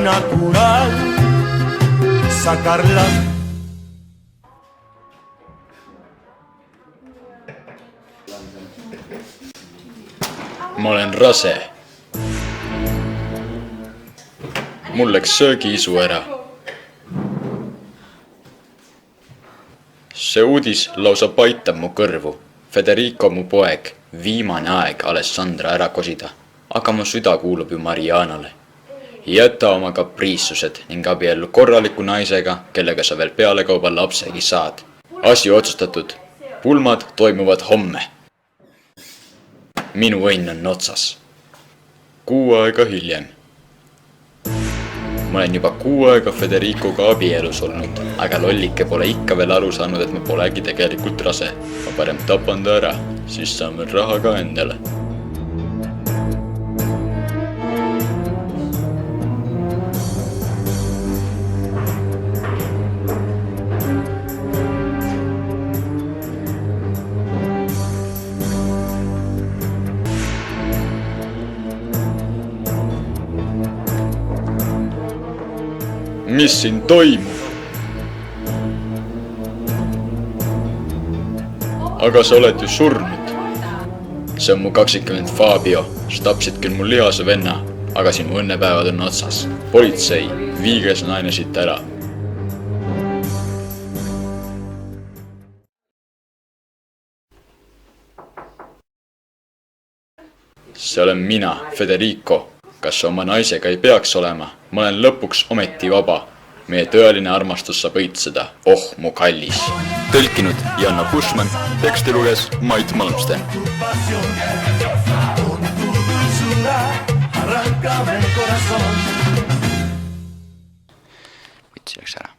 natural sacarla. Ma olen rase. Mul läks söögiisu ära. See uudis lausa paitab mu kõrvu. Federico mu poeg, viimane aeg Alessandra ära kosida. Aga mu süda kuulub ju Marianale. Jäta oma kapriissused ning abiellu korraliku naisega, kellega sa veel pealekauba lapsegi saad. Asi otsustatud. Pulmad toimuvad homme. Minu õnn on otsas. 6 aega hiljem. Ma olen juba 6 aega Federicoga abielus olnud, aga lollike pole ikka veel aru saanud, et ma polegi tegelikult rase. Ma parem tapan ta ära, siis saan veel raha ka endale. Mis siin toimub? Aga sa oled ju surnud. See on mu kaksikvend Fabio. Sa tapsid küll mu lihase venna, aga sinu õnnepäevad on otsas. Politsei, viige see naine siit ära. See olen mina, Federico. Kas sa oma naisega ei peaks olema? Ma olen lõpuks ometi vaba. Meie tõeline armastus saab õitseda. Oh, mu kallis. Tõlkinud Janno Bushman, teksti luges Mait Malmsten. Võtsi läks ära.